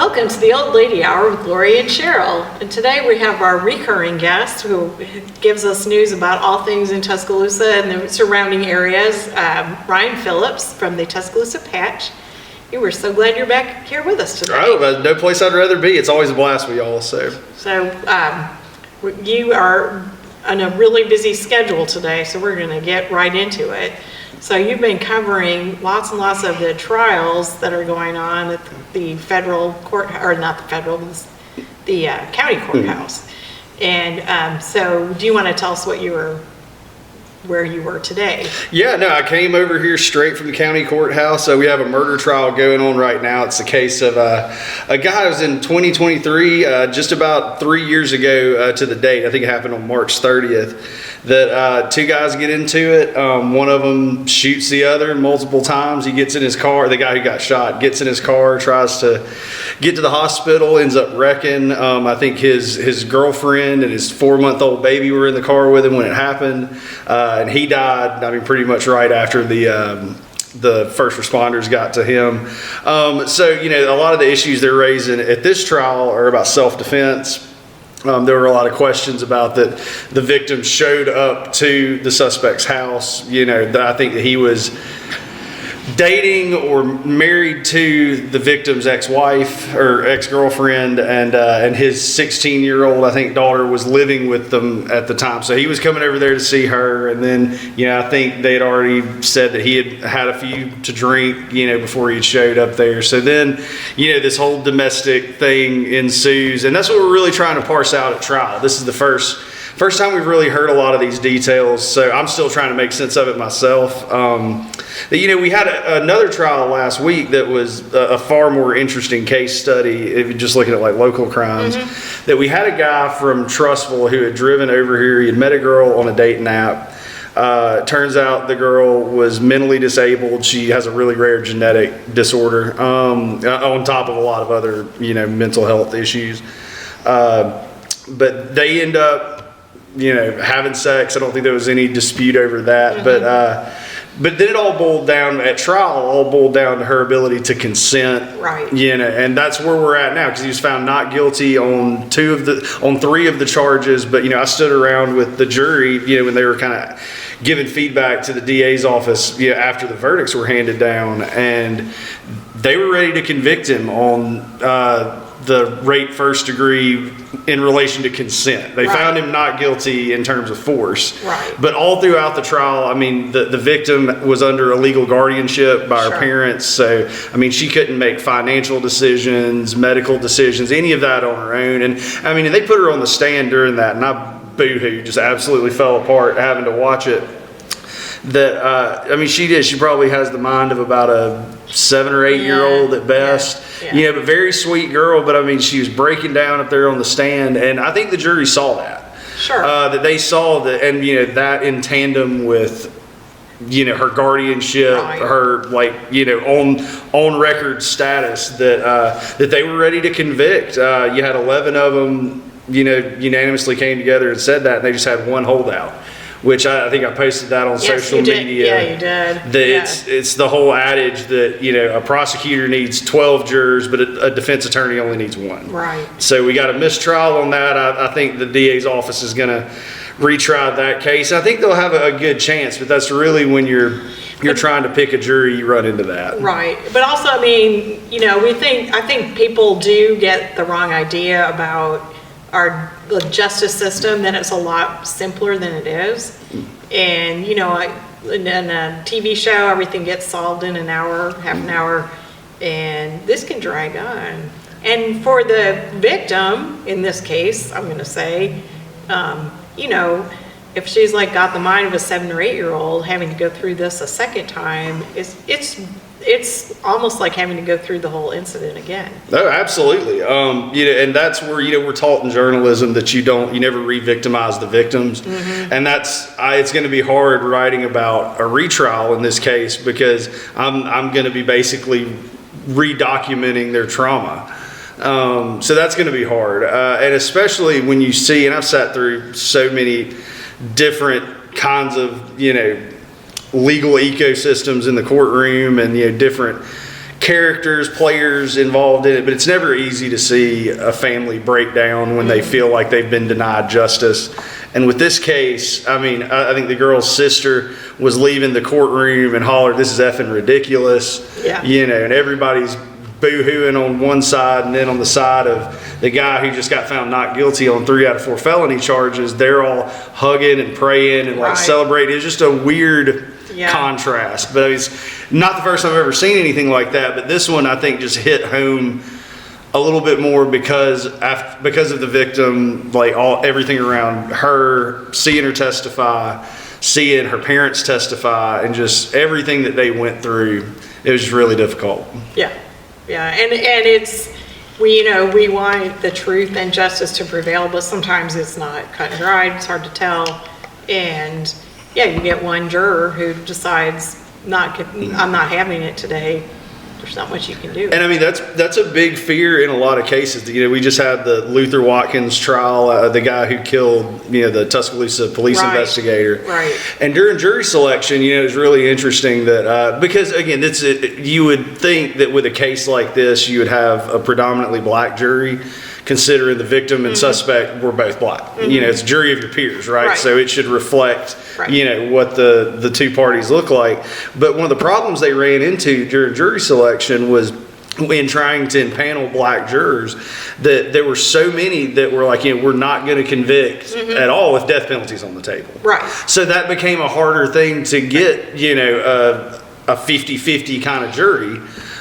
Welcome to the Old Lady Hour with Lorrie and Sheryl. And today we have our recurring guest who gives us news about all things in Tuscaloosa and the surrounding areas, Ryan Phillips from the Tuscaloosa Patch. We're so glad you're back here with us today. Oh, no place I'd rather be. It's always a blast with y'all. So you are on a really busy schedule today, so we're going to get right into it. So you've been covering lots and lots of the trials that are going on at the federal court, or not the federal, the county courthouse. And so do you want to tell us where you were today? Yeah, no, I came over here straight from the county courthouse. So we have a murder trial going on right now. It's the case of a guy who was in 2023, just about 3 years ago to the date. I think it happened on March 30th. That two guys get into it. One of them shoots the other multiple times. He gets in his car. The guy who got shot gets in his car, tries to get to the hospital, ends up wrecking. I think his girlfriend and his 4-month-old baby were in the car with him when it happened. And he died, I mean, pretty much right after the first responders got to him. So, you know, a lot of the issues they're raising at this trial are about self-defense. There were a lot of questions about that the victim showed up to the suspect's house. You know, I think that he was dating or married to the victim's ex-wife or ex-girlfriend, and his 16-year-old, I think, daughter was living with them at the time. So he was coming over there to see her, and then, you know, I think they'd already said that he had had a few to drink, you know, before he had showed up there. So then, you know, this whole domestic thing ensues, and that's what we're really trying to parse out at trial. This is the first time we've really heard a lot of these details, so I'm still trying to make sense of it myself. You know, we had another trial last week that was a far more interesting case study, if you're just looking at like local crimes, that we had a guy from Trussville who had driven over here. He had met a girl on a dating app. Turns out the girl was mentally disabled. She has a really rare genetic disorder, on top of a lot of other, you know, mental health issues. But they end up, you know, having sex. I don't think there was any dispute over that. But then it all boiled down at trial, to her ability to consent. Right. You know, and that's where we're at now, because he was found not guilty on 3 of the charges. But, you know, I stood around with the jury, you know, when they were kind of giving feedback to the DA's office, you know, after the verdicts were handed down, and they were ready to convict him on the rape first degree in relation to consent. They found him not guilty in terms of force. Right. But all throughout the trial, I mean, the victim was under a legal guardianship by her parents. So, I mean, she couldn't make financial decisions, medical decisions, any of that on her own. And, I mean, they put her on the stand during that, and I boo-hoo, just absolutely fell apart having to watch it. That I mean, she did. She probably has the mind of about a 7 or 8 year old at best. Yeah. You know, but very sweet girl. But I mean, she was breaking down up there on the stand, and I think the jury saw that. Sure. That they saw that, and you know, that in tandem with, you know, her guardianship, her, like, you know, on record status, that they were ready to convict. You had 11 of them, you know, unanimously came together and said that, and they just had one holdout. Which I think I posted that on social media. Yeah, you did. That it's the whole adage that, you know, a prosecutor needs 12 jurors, but a defense attorney only needs 1. Right. So we got a mistrial on that. I think the DA's office is going to retry that case. I think they'll have a good chance, but that's really when you're trying to pick a jury, you run into that. Right. But also, I mean, you know, I think people do get the wrong idea about the justice system, that it's a lot simpler than it is. And, you know, in a TV show, everything gets solved in an hour, half an hour, and this can drag on. And for the victim, in this case, I'm going to say, you know, if she's like got the mind of a 7 or 8 year old, having to go through this a second time, it's almost like having to go through the whole incident again. No, absolutely. You know, and that's where, you know, we're taught in journalism that you never re-victimize the victims. And it's going to be hard writing about a retrial in this case, because I'm going to be basically re-documenting their trauma. So that's going to be hard. And especially when you see, and I've sat through so many different kinds of, you know, legal ecosystems in the courtroom, and, you know, different characters, players involved in it, but it's never easy to see a family break down when they feel like they've been denied justice. And with this case, I mean, I think the girl's sister was leaving the courtroom and hollered, "This is effing ridiculous." Yeah. And everybody's boo-hooing on one side, and then on the side of the guy who just got found not guilty on 3 out of 4 felony charges, they're all hugging and praying and like celebrating. It's just a weird contrast, but it's not the first time I've ever seen anything like that. But this one, I think, just hit home a little bit more because of the victim, like everything around her, seeing her testify, seeing her parents testify, and just everything that they went through. It was just really difficult. Yeah, and it's we want the truth and justice to prevail, but sometimes it's not cut and dried. It's hard to tell, and you get one juror who decides I'm not having it today. There's not much you can do. And I mean, that's a big fear in a lot of cases. We just had the Luther Watkins trial, the guy who killed, the Tuscaloosa police investigator. Right. And during jury selection, it was really interesting that, because again, you would think that with a case like this, you would have a predominantly black jury, considering the victim and suspect were both black. It's a jury of your peers, right? So it should reflect, what the two parties look like. But one of the problems they ran into during jury selection was in trying to impanel black jurors, that there were so many that were like, we're not going to convict at all if death penalty's on the table. Right. So that became a harder thing to get, a 50-50 kind of jury.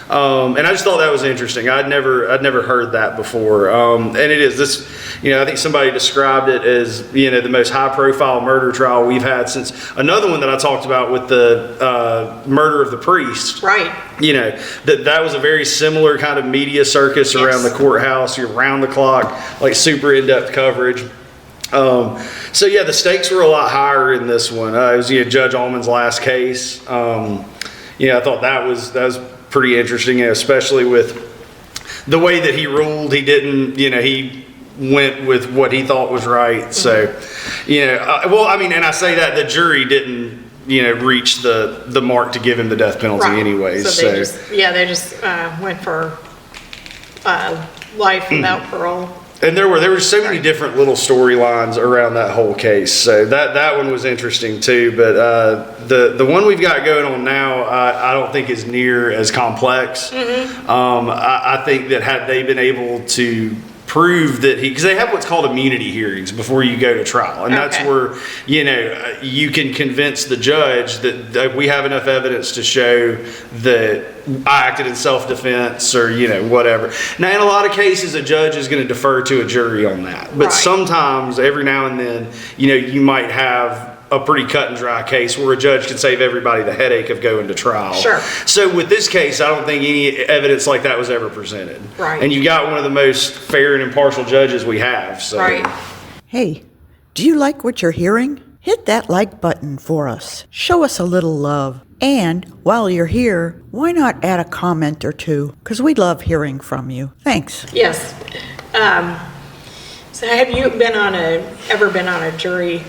And I just thought that was interesting. I'd never heard that before. And it is this, I think somebody described it as, the most high profile murder trial we've had since another one that I talked about with the murder of the priest. Right. That was a very similar kind of media circus around the courthouse. You're round the clock, like super in-depth coverage. The stakes were a lot higher in this one. It was Judge Allman's last case. I thought that was pretty interesting, especially with the way that he ruled. He didn't, he went with what he thought was right. So, and I say that the jury didn't, reach the mark to give him the death penalty anyways. So they just went for life without parole. And there were so many different little storylines around that whole case. So that one was interesting too. But the one we've got going on now, I don't think is near as complex. I think that had they been able to prove that because they have what's called immunity hearings before you go to trial, and that's where you can convince the judge that we have enough evidence to show that I acted in self-defense or whatever. Now in a lot of cases a judge is going to defer to a jury on that, but sometimes every now and then you might have a pretty cut and dry case where a judge can save everybody the headache of going to trial. Sure. So with this case, I don't think any evidence like that was ever presented. Right. And you got one of the most fair and impartial judges we have. So. Right. Hey, do you like what you're hearing? Hit that like button for us. Show us a little love. And while you're here, why not add a comment or two? Because we love hearing from you. Thanks. Yes. So have you ever been on a jury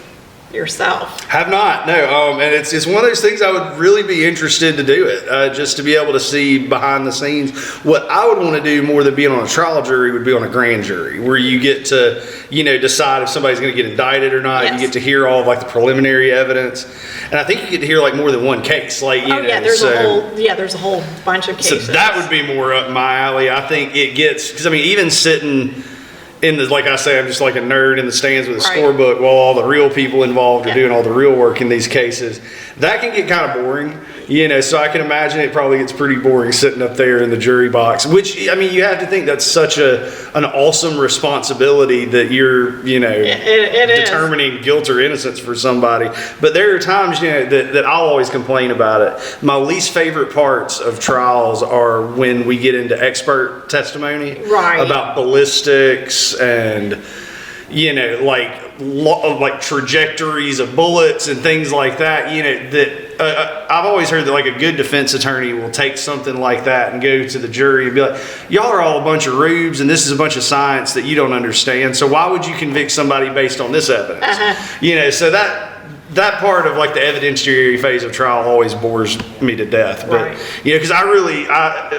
yourself? Have not, no. And it's one of those things I would really be interested to do it, just to be able to see behind the scenes. What I would want to do more than being on a trial jury would be on a grand jury, where you get to, decide if somebody's going to get indicted or not. You get to hear all of the preliminary evidence, and I think you get to hear more than one case. There's a whole bunch of cases. So that would be more up my alley. I think it gets because even sitting in the, like I say, I'm just like a nerd in the stands with a scorebook while all the real people involved are doing all the real work in these cases. That can get kind of boring, so I can imagine it probably gets pretty boring sitting up there in the jury box, which, you have to think that's such an awesome responsibility that you're, it determining guilt or innocence for somebody. But there are times, that I'll always complain about it. My least favorite parts of trials are when we get into expert testimony about ballistics and like trajectories of bullets and things like that. I've always heard that a good defense attorney will take something like that and go to the jury and be like, y'all are all a bunch of rubes and this is a bunch of science that you don't understand. So why would you convict somebody based on this evidence? So that part of like the evidentiary phase of trial always bores me to death. But, Right. because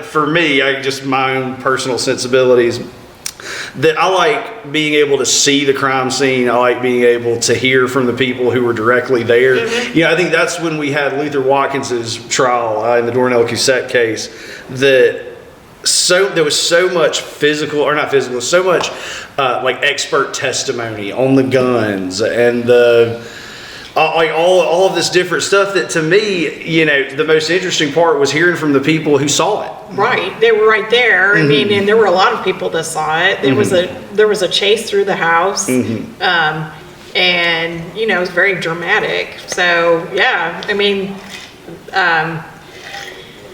for me, I just, my own personal sensibilities, that I like being able to see the crime scene. I like being able to hear from the people who were directly there. I think that's when we had Luther Watkins's trial in the Dornell Cussette case, that there was so much so much like expert testimony on the guns and the like all of this different stuff, that to me, the most interesting part was hearing from the people who saw it. Right, they were right there. I mean, and there were a lot of people that saw it. There was a chase through the house, and it was very dramatic. So yeah, I mean,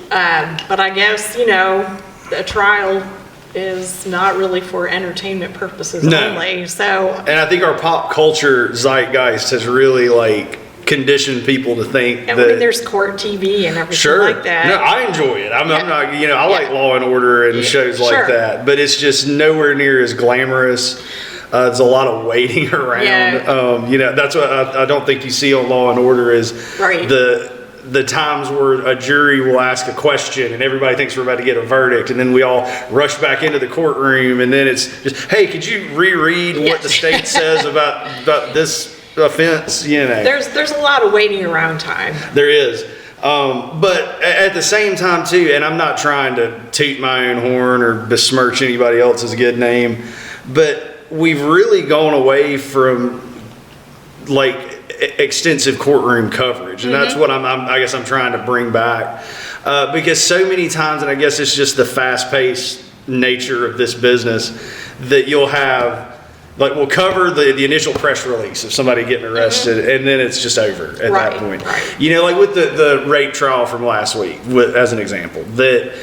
but I guess a trial is not really for entertainment purposes only. So, and I think our pop culture zeitgeist has really like conditioned people to think that there's court TV and everything like that. No, I enjoy it. I'm not, I like Law and Order and shows like that, but it's just nowhere near as glamorous. There's a lot of waiting around. That's what I don't think you see on Law and Order is the times where a jury will ask a question and everybody thinks we're about to get a verdict, and then we all rush back into the courtroom, and then it's just, hey, could you reread what the state says about this offense? There's a lot of waiting around time. There is. But at the same time too, and I'm not trying to toot my own horn or besmirch anybody else's good name, but we've really gone away from like extensive courtroom coverage, and that's what I guess I'm trying to bring back, because so many times, and I guess it's just the fast-paced nature of this business, that you'll have like we'll cover the initial press release of somebody getting arrested, and then it's just over at that point. Like with the rape trial from last week, as an example, that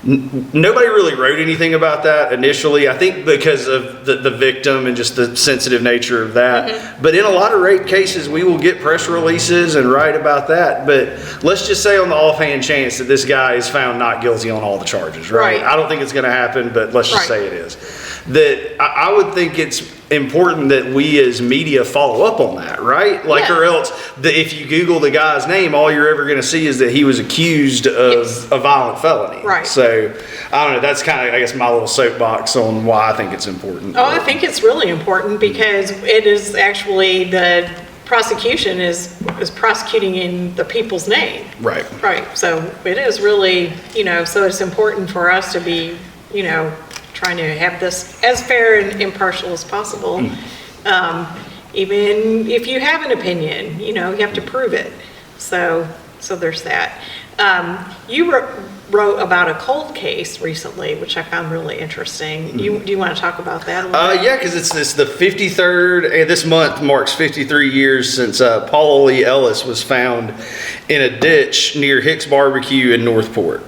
nobody really wrote anything about that initially, I think because of the victim and just the sensitive nature of that. But in a lot of rape cases, we will get press releases and write about that. But let's just say on the offhand chance that this guy is found not guilty on all the charges, right? I don't think it's going to happen, but let's just say it is. That I would think it's important that we as media follow up on that, right? Like, or else if you Google the guy's name, all you're ever going to see is that he was accused of a violent felony. So I don't know, that's kind of, I guess, my little soapbox on why I think it's important. I think it's really important because it is actually the prosecution is prosecuting in the people's name. Right. So it is really, so it's important for us to be, trying to have this as fair and impartial as possible. Even if you have an opinion, you have to prove it. So there's that. You wrote about a cold case recently, which I found really interesting. Do you want to talk about that a little bit? Yeah, because it's the 53rd, and this month marks 53 years since Paula Lee Ellis was found in a ditch near Hicks Barbecue in Northport.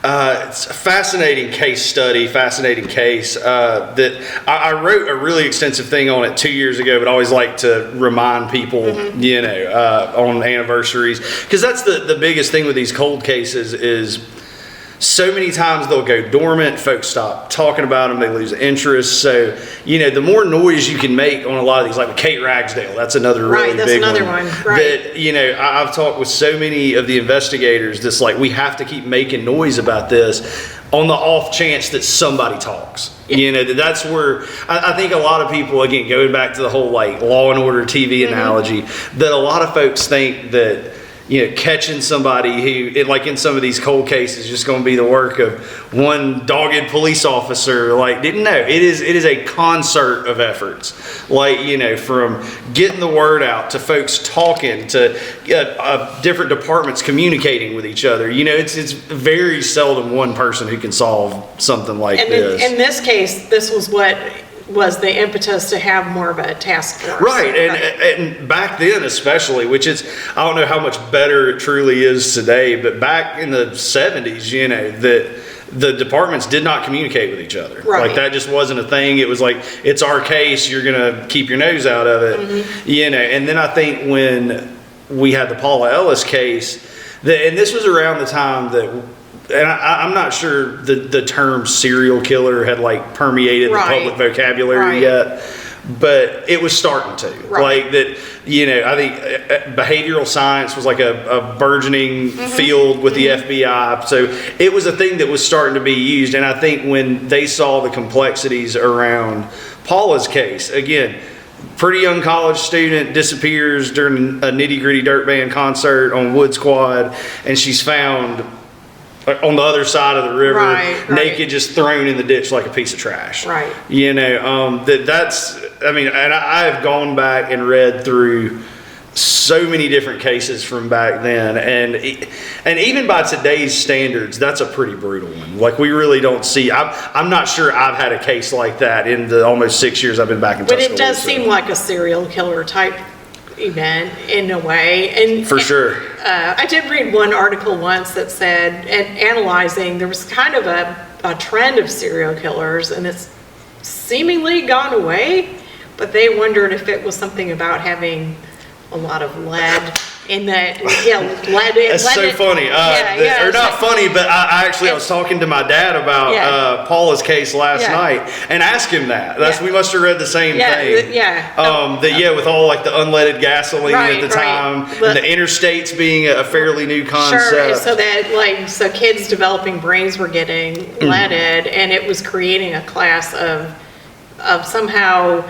It's a fascinating case study, fascinating case that I wrote a really extensive thing on it 2 years ago, but I always like to remind people, on anniversaries, because that's the biggest thing with these cold cases is so many times they'll go dormant, folks stop talking about them, they lose interest. So, the more noise you can make on a lot of these, like with Kate Ragsdale, that's another really big one. That, I've talked with so many of the investigators, this like, we have to keep making noise about this on the off chance that somebody talks. That's where I think a lot of people, again, going back to the whole like Law and Order TV analogy, that a lot of folks think that catching somebody who, like in some of these cold cases, just going to be the work of one dogged police officer. Like, didn't know. It is a concert of efforts. Like, from getting the word out to folks talking to different departments communicating with each other. It's very seldom one person who can solve something like this. In this case, this was what was the impetus to have more of a task force. Right, and back then especially, which is, I don't know how much better it truly is today, but back in the 70s, that the departments did not communicate with each other. Like, that just wasn't a thing. It was like, it's our case, you're going to keep your nose out of it. And then I think when we had the Paula Ellis case, and this was around the time that, and I'm not sure the term serial killer had like permeated the public vocabulary yet, but it was starting to. Right. Like that, I think behavioral science was like a burgeoning field with the FBI. So it was a thing that was starting to be used. And I think when they saw the complexities around Paula's case, again, pretty young college student disappears during a Nitty Gritty Dirt Band concert on Wood Squad, and she's found on the other side of the river, naked, just thrown in the ditch like a piece of trash. Right. That's, and I've gone back and read through so many different cases from back then, and even by today's standards, that's a pretty brutal one. Like, we really don't see, I'm not sure I've had a case like that in the almost 6 years I've been back in Tuscaloosa. But it does seem like a serial killer type event in a way. And for sure. I did read one article once that said, and analyzing, there was kind of a trend of serial killers, and it's seemingly gone away, but they wondered if it was something about having a lot of lead in that, lead. That's so funny. Or not funny, but I was talking to my dad about Paula's case last night and asked him that. We must have read the same thing. With all like the unleaded gasoline at the time, and the interstates being a fairly new concept. Sure, so that so kids developing brains were getting leaded, and it was creating a class of somehow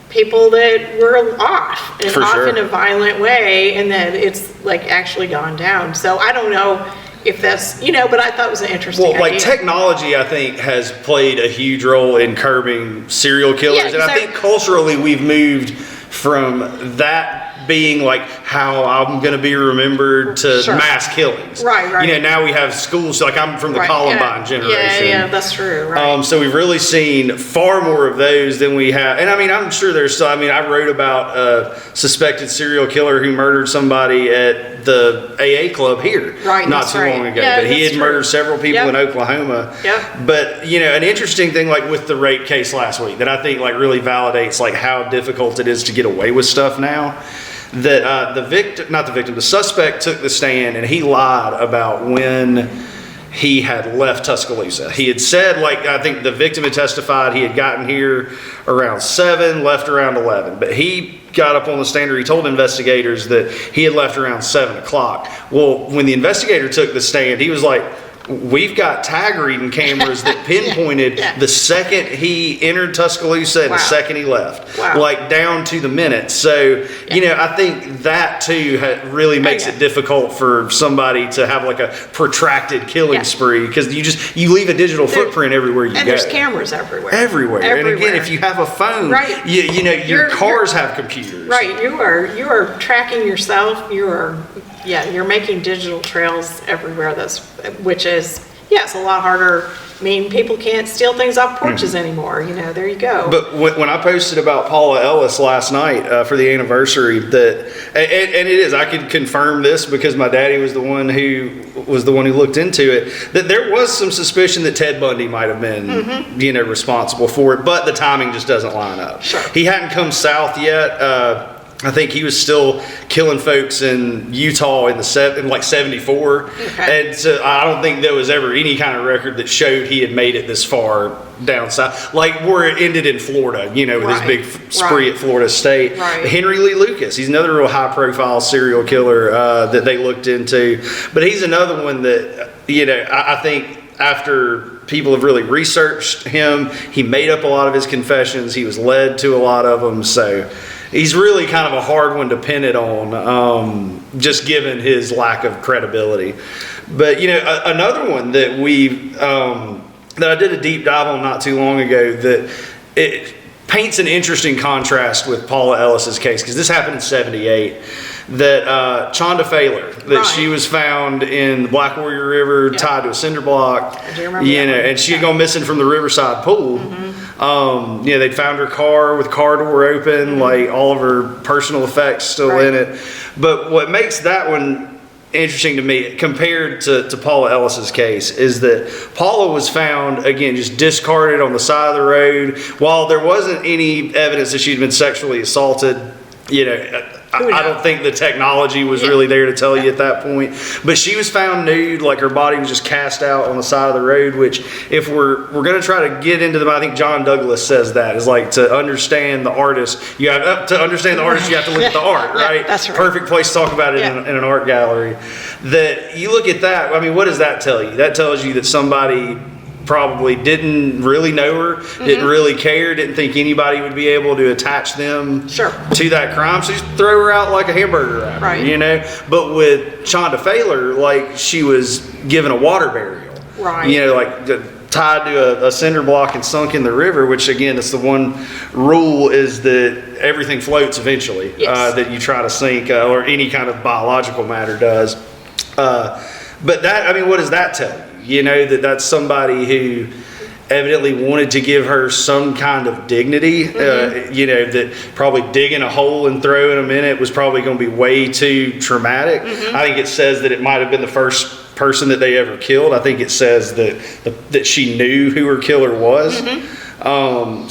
people that were off in a violent way, and that it's like actually gone down. So I don't know if that's, but I thought it was an interesting idea. Like technology, I think, has played a huge role in curbing serial killers. And I think culturally we've moved from that being like how I'm going to be remembered to mass killings. Right. Now we have schools, like I'm from the Columbine generation. Yeah, that's true. Right. So we've really seen far more of those than we have. And I'm sure there's, I wrote about a suspected serial killer who murdered somebody at the AA club here not too long ago. But he had murdered several people in Oklahoma. But, an interesting thing, like with the rape case last week, that I think like really validates like how difficult it is to get away with stuff now. That the suspect took the stand and he lied about when he had left Tuscaloosa. He had said, I think the victim had testified he had gotten here around 7, left around 11. But he got up on the stand, or he told investigators that he had left around 7 o'clock. Well, when the investigator took the stand, he was like, we've got tag reading cameras that pinpointed the second he entered Tuscaloosa and the second he left, like down to the minute. So, I think that too really makes it difficult for somebody to have like a protracted killing spree, because you leave a digital footprint everywhere you go. And there's cameros everywhere. Everywhere. And again, if you have a phone, your cars have computers. Right. You are tracking yourself. You're making digital trails everywhere. Which is it's a lot harder. People can't steal things off porches anymore. There you go. But when I posted about Paula Ellis last night for the anniversary, I could confirm this because my daddy was the one who looked into it, that there was some suspicion that Ted Bundy might have been, responsible for it, but the timing just doesn't line up. Sure. He hadn't come south yet. I think he was still killing folks in Utah in 74. And so I don't think there was ever any kind of record that showed he had made it this far down south, like where it ended in Florida, with his big spree at Florida State. Henry Lee Lucas, he's another real high profile serial killer that they looked into. But he's another one that, I think after people have really researched him, he made up a lot of his confessions. He was led to a lot of them. So he's really kind of a hard one to pin it on, just given his lack of credibility. But, another one that that I did a deep dive on not too long ago, that it paints an interesting contrast with Paula Ellis's case, because this happened in 78, that Chonda Phaler, that she was found in the Black Warrior River, tied to a cinder block, I do remember that and she had gone missing from the Riverside pool. They'd found her car with car door open, like all of her personal effects still in it. But what makes that one interesting to me compared to Paula Ellis's case is that Paula was found, again, just discarded on the side of the road. While there wasn't any evidence that she'd been sexually assaulted, I don't think the technology was really there to tell you at that point. But she was found nude, like her body was just cast out on the side of the road, which if we're going to try to get into I think John Douglas says that, is like to understand the artist, you have to understand the artist, you have to look at the art, right? That's right. Perfect place to talk about it in an art gallery. That you look at that, I mean, what does that tell you? That tells you that somebody probably didn't really know her, didn't really care, didn't think anybody would be able to attach them to that crime. So just throw her out like a hamburger wrapper, right. you know? But with Shonda Failer, like, she was given a water burial. Right. You know, like tied to a cinder block and sunk in the river, which again, it's the one rule is that everything floats eventually, that you try to sink, or any kind of biological matter does. But that, I mean, what does that tell you? You know, that's somebody who evidently wanted to give her some kind of dignity, you know, that probably digging a hole and throwing them in it was probably going to be way too traumatic. I think it says that it might have been the first person that they ever killed. I think it says that she knew who her killer was.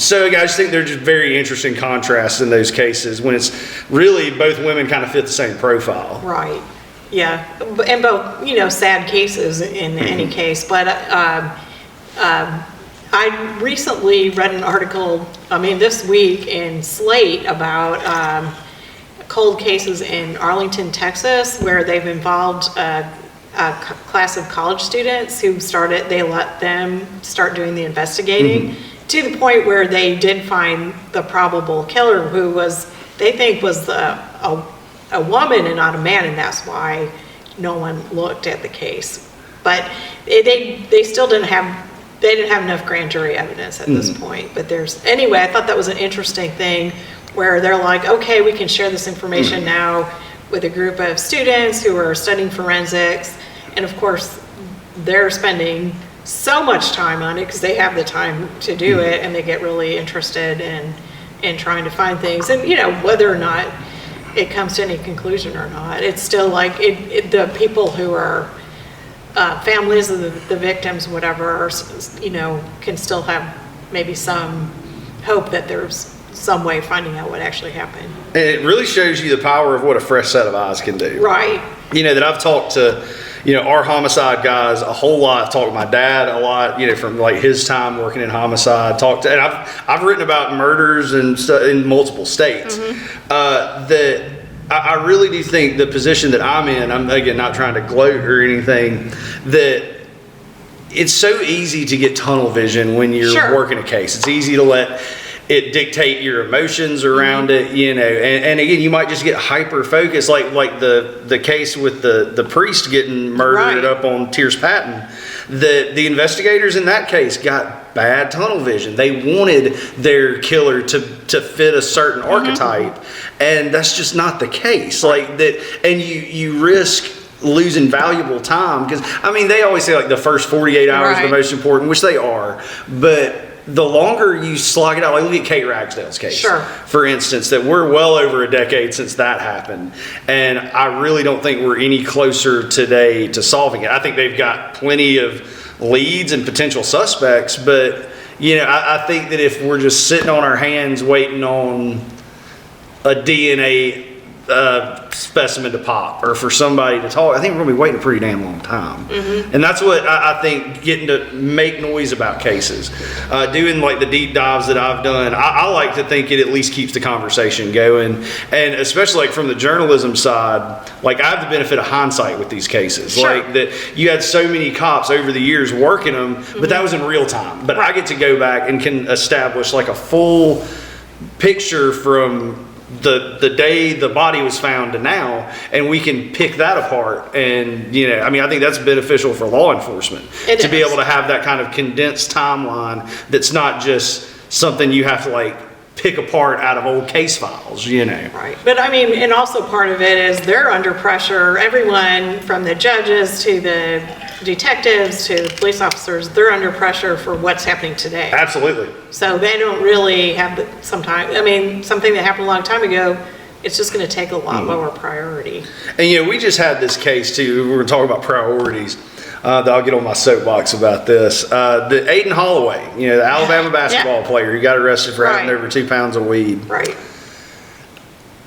So I just think they're just very interesting contrasts in those cases when it's really both women kind of fit the same profile. Right. Yeah, and both, you know, sad cases in any case. But I recently read an article, I mean, this week in Slate about cold cases in Arlington, Texas, where they've involved a class of college students who they let them start doing the investigating to the point where they did find the probable killer, who they think was a woman and not a man, and that's why no one looked at the case. But they still didn't have enough grand jury evidence at this point. But anyway, I thought that was an interesting thing where they're like, okay, we can share this information now with a group of students who are studying forensics, and of course they're spending so much time on it because they have the time to do it, and they get really interested in trying to find things, and you know, whether or not it comes to any conclusion or not, it's still like the people who are families of the victims, whatever, you know, can still have maybe some hope that there's some way of finding out what actually happened. And it really shows you the power of what a fresh set of eyes can do. Right. You know, that I've talked to, you know, our homicide guys a whole lot. I've talked to my dad a lot, you know, from like his time working in homicide. And I've written about murders and stuff in multiple states. That I really do think the position that I'm in, I'm again not trying to gloat or anything, that it's so easy to get tunnel vision when you're working a case. It's easy to let it dictate your emotions around it, you know, and again, you might just get hyper focused, like the case with the priest getting murdered up on Tierce Patton. The investigators in that case got bad tunnel vision. They wanted their killer to fit a certain archetype, and that's just not the case. Like that, and you risk losing valuable time, because I mean, they always say like the first 48 hours are the most important, which they are, but the longer you slog it out, like look at Kate Ragsdale's case, for instance, that we're well over a decade since that happened. And I really don't think we're any closer today to solving it. I think they've got plenty of leads and potential suspects, but you know, I think that if we're just sitting on our hands waiting on a DNA specimen to pop or for somebody to talk, I think we're going to be waiting a pretty damn long time. And that's what I think, getting to make noise about cases, doing like the deep dives that I've done, I like to think it at least keeps the conversation going. And especially like from the journalism side, like I have the benefit of hindsight with these cases, like that you had so many cops over the years working them, but that was in real time. But I get to go back and can establish like a full picture from the day the body was found to now, and we can pick that apart. And you know, I mean, I think that's beneficial for law enforcement to be able to have that kind of condensed timeline that's not just something you have to like pick apart out of old case files, you know. Right. But I mean, and also part of it is they're under pressure. Everyone from the judges to the detectives to the police officers, they're under pressure for what's happening today. Absolutely. So they don't really have something that happened a long time ago, it's just going to take a lot lower priority. And you know, we just had this case too, we're going to talk about priorities. That I'll get on my soapbox about this. The Aiden Holloway, you know, the Alabama basketball player who got arrested for having over 2 pounds of weed. Right.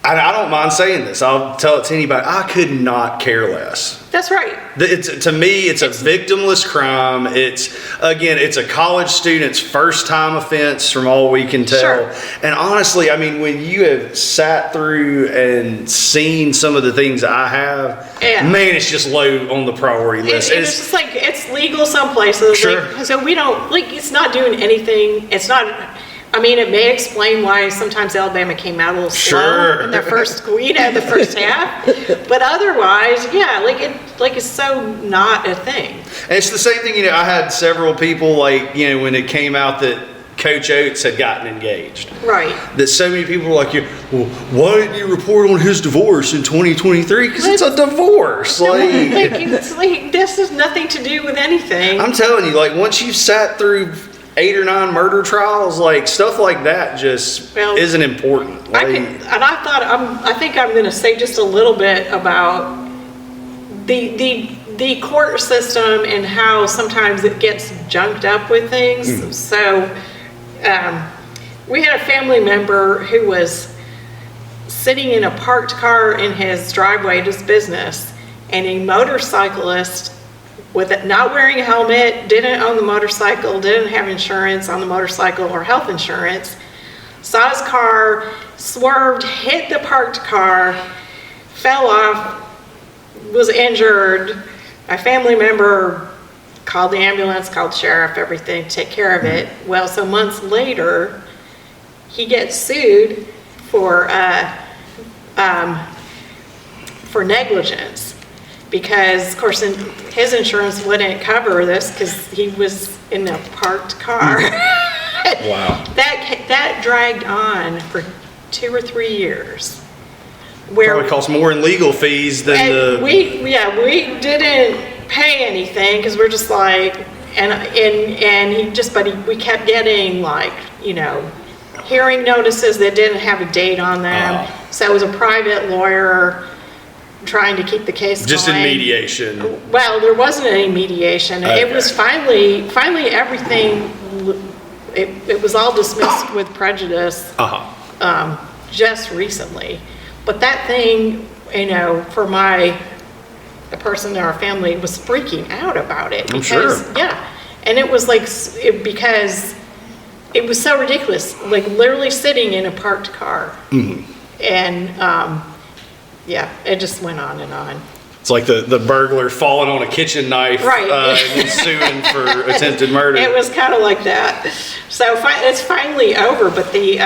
I don't mind saying this. I'll tell it to anybody. I could not care less. That's right. To me, it's a victimless crime. It's a college student's first time offense from all we can tell. Sure. And honestly, I mean, when you have sat through and seen some of the things I have, man, it's just low on the priority list. It's just like, it's legal some places. Sure. Like, so we don't, like, it's not doing anything. It's not, I mean, it may explain why sometimes Alabama came out a little slow in their first, the first half. But otherwise, yeah, it's so not a thing. And it's the same thing, I had several people, when it came out that Coach Oates had gotten engaged. Right. That so many people were like, well, why didn't you report on his divorce in 2023? Because it's a divorce. It's like, this has nothing to do with anything. I'm telling you, once you've sat through 8 or 9 murder trials, stuff like that just isn't important. I think I'm going to say just a little bit about the court system and how sometimes it gets junked up with things. So we had a family member who was sitting in a parked car in his driveway at his business, and a motorcyclist with it not wearing a helmet, didn't own the motorcycle, didn't have insurance on the motorcycle or health insurance, saw his car, swerved, hit the parked car, fell off, was injured. A family member called the ambulance, called the sheriff, everything, to take care of it. Well, so months later, he gets sued for negligence. Because, of course, his insurance wouldn't cover this because he was in a parked car. Wow. That dragged on for 2 or 3 years. Probably cost more in legal fees than we didn't pay anything because we're just like, we kept getting hearing notices that didn't have a date on them. So it was a private lawyer trying to keep the case just going. In mediation. Well, there wasn't any mediation. Okay. It was finally everything. It was all dismissed with prejudice. Just recently, but that thing, for the person in our family was freaking out about it because and it was because it was so ridiculous, literally sitting in a parked car, and. It just went on and on. It's like the burglar falling on a kitchen knife, right? And suing for attempted murder. It was kind of like that. So it's finally over, but we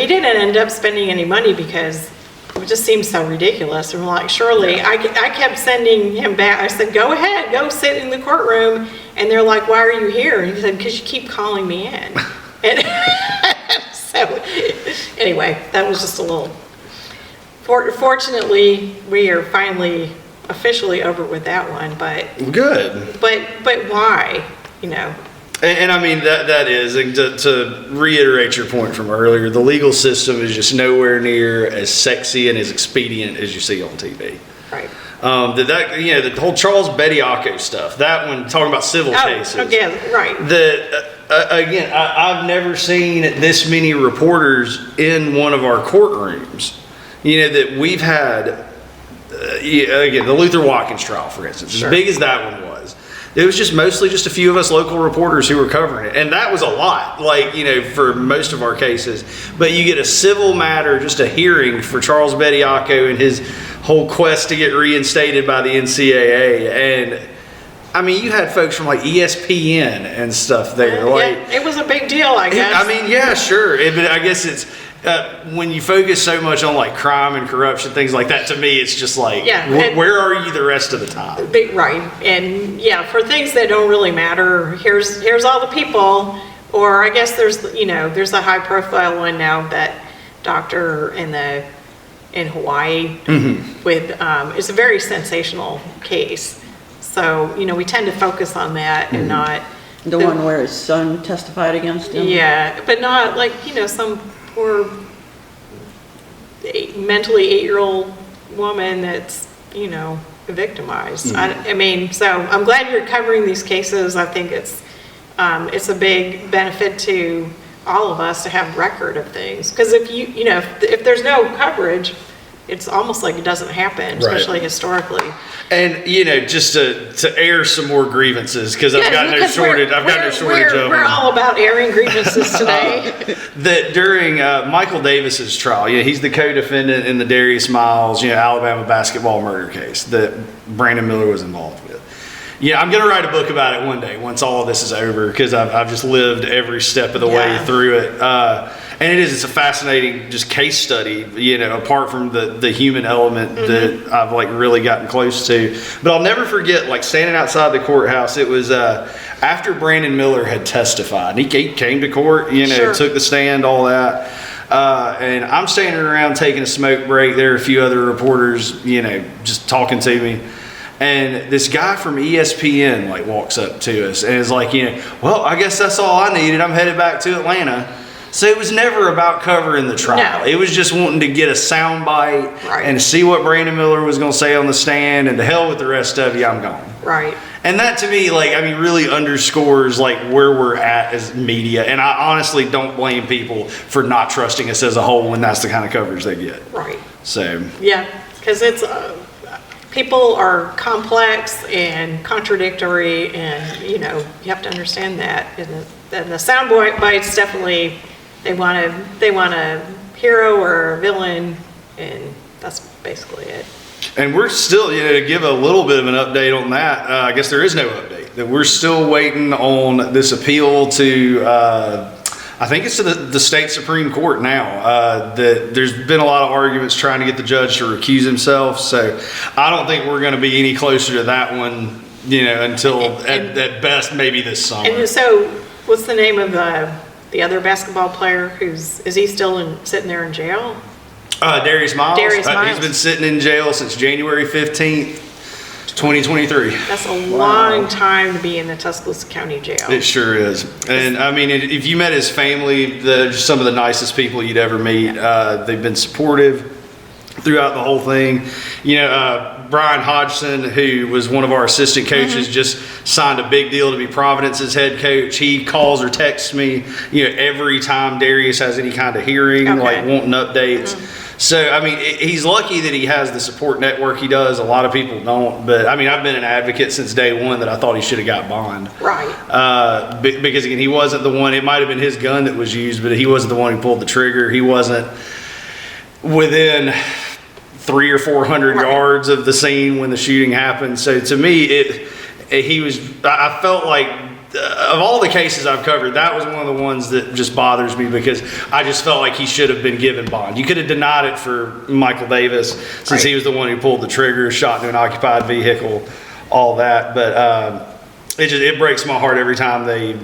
didn't end up spending any money because it just seemed so ridiculous. And we're like, surely, I kept sending him back. I said, go ahead, go sit in the courtroom. And they're like, why are you here? And he said, because you keep calling me in. And so anyway, that was just a little. Fortunately, we are finally officially over with that one, but good. But why? And I mean that is, and to reiterate your point from earlier, the legal system is just nowhere near as sexy and as expedient as you see on TV. Right. The whole Charles Bediaco stuff. That one, talking about civil cases. Again, right. I've never seen this many reporters in one of our courtrooms. That we've had, again, the Luther Watkins trial, for instance, as big as that one was, it was just mostly just a few of us local reporters who were covering it. And that was a lot, for most of our cases. But you get a civil matter, just a hearing for Charles Bediaco and his whole quest to get reinstated by the NCAA. And, I mean, you had folks from ESPN and stuff there. It was a big deal, I guess. I mean, yeah, sure. But I guess it's, when you focus so much on crime and corruption, things like that, to me, it's just where are you the rest of the time? Right. And for things that don't really matter, here's all the people, or I guess there's a high profile one now, that doctor in Hawaii with, it's a very sensational case. So, we tend to focus on that and not. The one where his son testified against him? Yeah, but not some poor mentally 8-year-old woman that's victimized. I mean, so I'm glad you're covering these cases. I think it's a big benefit to all of us to have record of things. Because if there's no coverage, it's almost like it doesn't happen, especially historically. And just to air some more grievances, because I've got no shortage. I've got no shortage of them. We're all about airing grievances today. That during Michael Davis's trial, he's the co-defendant in the Darius Miles, Alabama basketball murder case that Brandon Miller was involved with. Yeah, I'm going to write a book about it one day once all of this is over, because I've just lived every step of the way through it. And it's a fascinating just case study, apart from the human element that I've really gotten close to. But I'll never forget, standing outside the courthouse, it was after Brandon Miller had testified. He came to court, took the stand, all that. And I'm standing around taking a smoke break. There are a few other reporters, just talking to me. And this guy from ESPN walks up to us and is like, well, I guess that's all I needed. I'm headed back to Atlanta. So it was never about covering the trial. No. It was just wanting to get a sound bite and see what Brandon Miller was going to say on the stand, and to hell with the rest of you, I'm gone. Right. And that to me, really underscores where we're at as media. And I honestly don't blame people for not trusting us as a whole when that's the kind of coverage they get. Right. So. Yeah, because it's. People are complex and contradictory, and you have to understand that. And the sound bites definitely, they want a hero or a villain, and that's basically it. And we're still, to give a little bit of an update on that. I guess there is no update. That we're still waiting on this appeal to. I think it's to the state Supreme Court now. That there's been a lot of arguments trying to get the judge to recuse himself. So I don't think we're going to be any closer to that one, until at best maybe this summer. And so, what's the name of the other basketball player? Is he still sitting there in jail? Darius Miles. Darius Miles. He's been sitting in jail since January 15th. 2023. That's a long time to be in the Tuscaloosa County Jail. It sure is. And I mean, if you met his family, they're just some of the nicest people you'd ever meet. They've been supportive throughout the whole thing. Brian Hodgson, who was one of our assistant coaches, just signed a big deal to be Providence's head coach. He calls or texts me, every time Darius has any kind of hearing, wanting updates. So, I mean, he's lucky that he has the support network he does. A lot of people don't. But, I mean, I've been an advocate since day one that I thought he should have got bond. Right. Because, again, he wasn't the one. It might have been his gun that was used, but he wasn't the one who pulled the trigger. He wasn't within 300 or 400 yards of the scene when the shooting happened. So, to me, I felt like, of all the cases I've covered, that was one of the ones that just bothers me, because I just felt like he should have been given bond. You could have denied it for Michael Davis, since he was the one who pulled the trigger, shot into an occupied vehicle, all that. But it breaks my heart every time they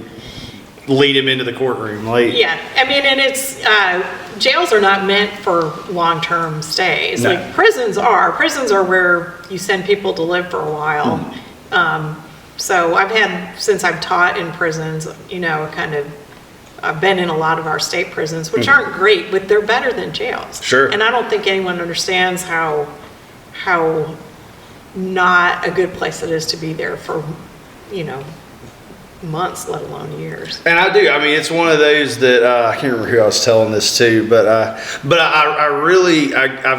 lead him into the courtroom. Yeah, I mean, and it's jails are not meant for long-term stays. No. Prisons are. Prisons are where you send people to live for a while. So since I've taught in prisons, I've been in a lot of our state prisons, which aren't great, but they're better than jails. Sure. And I don't think anyone understands how not a good place it is to be there for, months, let alone years. And I do. I mean, it's one of those that I can't remember who I was telling this to, but I've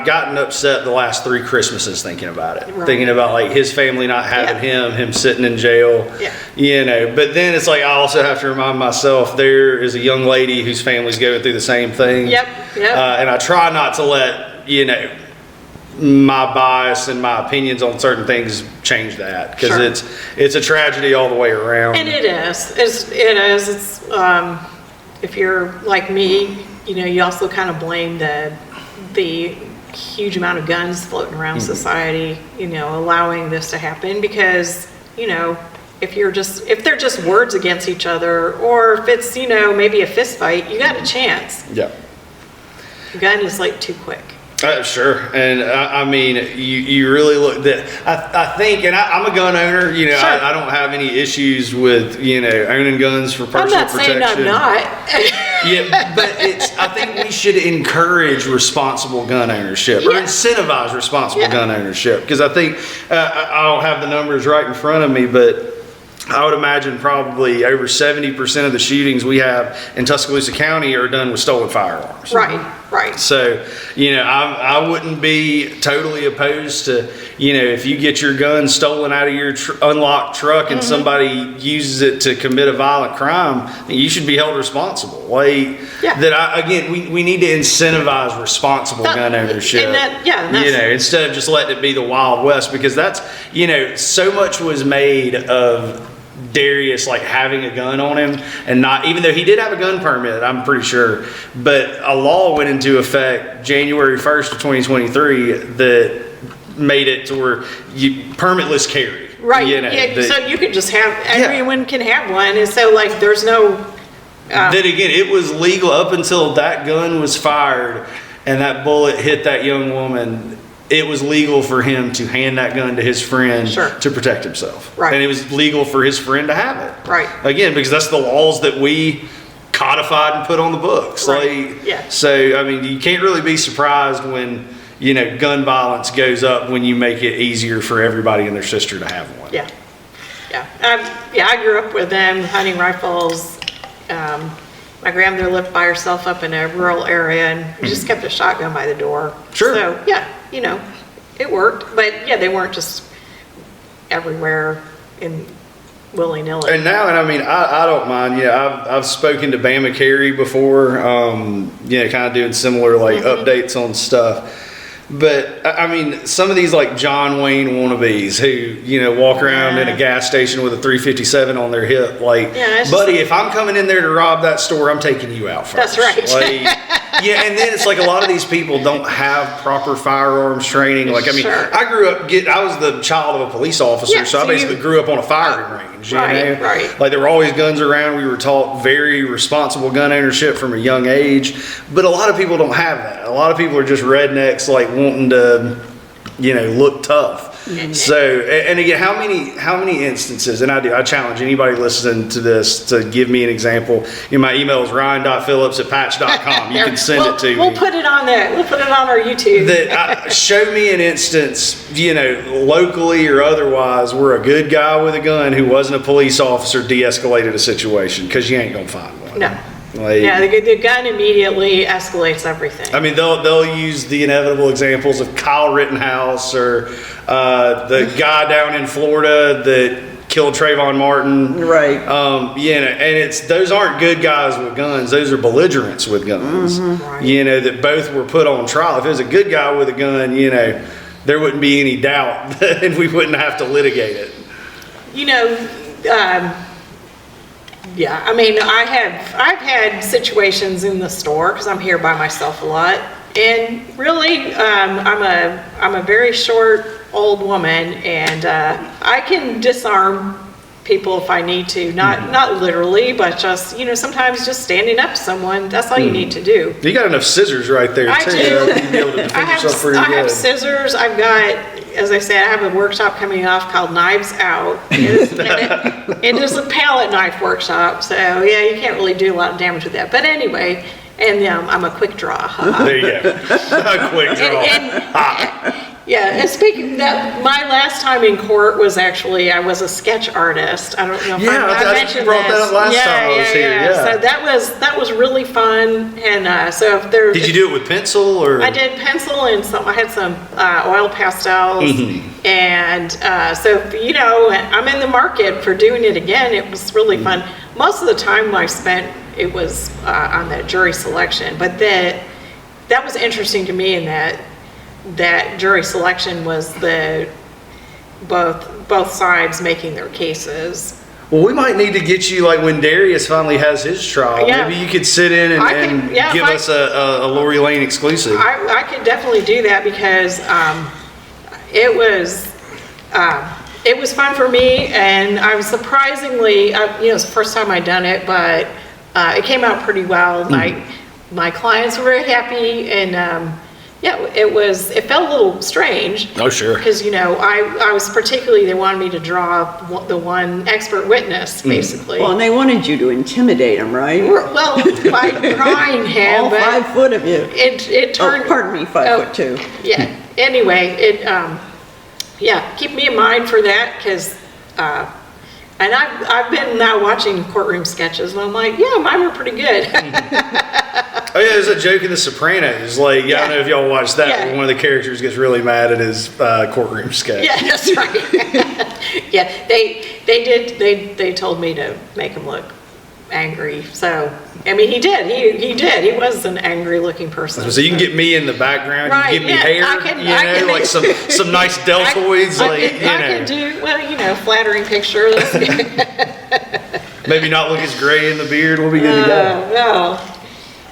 gotten upset the last 3 Christmases thinking about it, thinking about his family not having him sitting in jail. Yeah. But then it's I also have to remind myself there is a young lady whose family's going through the same thing. Yep. And I try not to let my bias and my opinions on certain things change that, because it's a tragedy all the way around. And it is. It's if you're like me, you also kind of blame the huge amount of guns floating around society, allowing this to happen, because if they're just words against each other, or if it's maybe a fist fight, you got a chance. Yeah. The gun is too quick. Sure. And I mean, you really look that I think, and I'm a gun owner, sure. I don't have any issues with, owning guns for personal protection. I'm not saying I'm not. Yeah, but I think we should encourage responsible gun ownership, or incentivize responsible gun ownership. Because I think, I don't have the numbers right in front of me, but I would imagine probably over 70% of the shootings we have in Tuscaloosa County are done with stolen firearms. Right. So, I wouldn't be totally opposed to, if you get your gun stolen out of your unlocked truck and somebody uses it to commit a violent crime, you should be held responsible. We need to incentivize responsible gun ownership. Instead of just letting it be the Wild West, because that's, so much was made of Darius like having a gun on him and not, even though he did have a gun permit, I'm pretty sure, but a law went into effect January 1st of 2023 that made it to where permitless carry. Right. So you could just have, everyone can have one. And so like, there's no. Then again, it was legal up until that gun was fired and that bullet hit that young woman. It was legal for him to hand that gun to his friend to protect himself. Right. And it was legal for his friend to have it. Right. Again, because that's the laws that we codified and put on the books. Right. So, you can't really be surprised when, gun violence goes up when you make it easier for everybody and their sister to have one. Yeah. I grew up with them hunting rifles. My grandmother lived by herself up in a rural area and we just kept a shotgun by the door. Sure. So, it worked. But, they weren't just everywhere in willy-nilly. And now, I don't mind. I've spoken to Bama Carey before, kind of doing similar, updates on stuff. But, some of these, John Wayne wannabes who, walk around in a gas station with a 357 on their hip. Buddy, if I'm coming in there to rob that store, I'm taking you out first. That's right. And then it's a lot of these people don't have proper firearms training. I grew up, I was the child of a police officer, so I basically grew up on a firing range. Right. There were always guns around. We were taught very responsible gun ownership from a young age. But a lot of people don't have that. A lot of people are just rednecks, wanting to, look tough. So, and again, how many instances, and I challenge anybody listening to this to give me an example. My email is ryan.phillips@patch.com. You can send it to me. We'll put it on there. We'll put it on our YouTube. Show me an instance, locally or otherwise, where a good guy with a gun who wasn't a police officer de-escalated a situation, because you ain't going to find one. No. The gun immediately escalates everything. They'll use the inevitable examples of Kyle Rittenhouse or the guy down in Florida that killed Trayvon Martin. Right. And those aren't good guys with guns. Those are belligerents with guns. Right. That both were put on trial. If it was a good guy with a gun, there wouldn't be any doubt and we wouldn't have to litigate it. I've had situations in the store because I'm here by myself a lot, and really, I'm a very short old woman, and I can disarm people if I need to. Not literally, but just sometimes just standing up to someone. That's all you need to do. You got enough scissors right there I too. do. You'd be able to defend yourself pretty good. I have scissors. I've got, as I said, I have a workshop coming off called Knives Out. It is a palette knife workshop, so you can't really do a lot of damage with that. But anyway, and I'm a quick draw. There you go. A quick draw. And speaking of that, my last time in court was actually, I was a sketch artist. I don't know if I mentioned brought this. That up last time I was here. Yeah. So that was really fun. And so if there, did you do it with pencil or? I did pencil and I had some oil pastels. And so I'm in the market for doing it again. It was really fun. Most of the time I spent, it was on that jury selection, but that was interesting to me in that jury selection was both sides making their cases. Well, we might need to get you, when Darius finally has his trial, maybe you could sit in and give us a Lorrie Lane exclusive. I could definitely do that because it was fun for me, and I was surprisingly, it was the first time I'd done it, but it came out pretty well. My clients were very happy, and it felt a little strange. Oh, sure. Because, I was particularly, they wanted me to draw the one expert witness, basically. Well, and they wanted you to intimidate him, right? Well, by drawing him. All 5 foot of you. It turned. Oh, pardon me, 5'2". Yeah. Anyway, keep me in mind for that, because And I've been now watching courtroom sketches, and I'm like, yeah, mine were pretty good. Oh yeah, there's a joke in The Sopranos. Like, I don't know if y'all watched that. Yeah. Where one of the characters gets really mad at his courtroom sketch. Yeah, that's right. Yeah, they told me to make him look angry. So, I mean, he did. He did. He was an angry-looking person. So you can get me in the background. Right, You can give me yeah, hair. I can- like some nice deltoids. I can do, well, flattering picture. That's good. Maybe not look as gray in the beard. We'll be good to go. Well,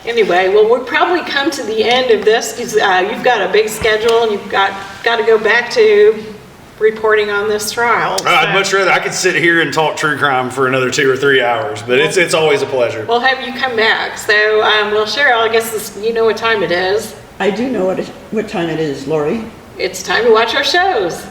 anyway, well, we'll probably come to the end of this because you've got a big schedule and you've got to go back to reporting on this trial. I'd much rather, I could sit here and talk true crime for another 2 or 3 hours, but it's always a pleasure. We'll have you come back. So, well, Sheryl, I guess you know what time it is. I do know what time it is, Lorrie. It's time to watch our shows.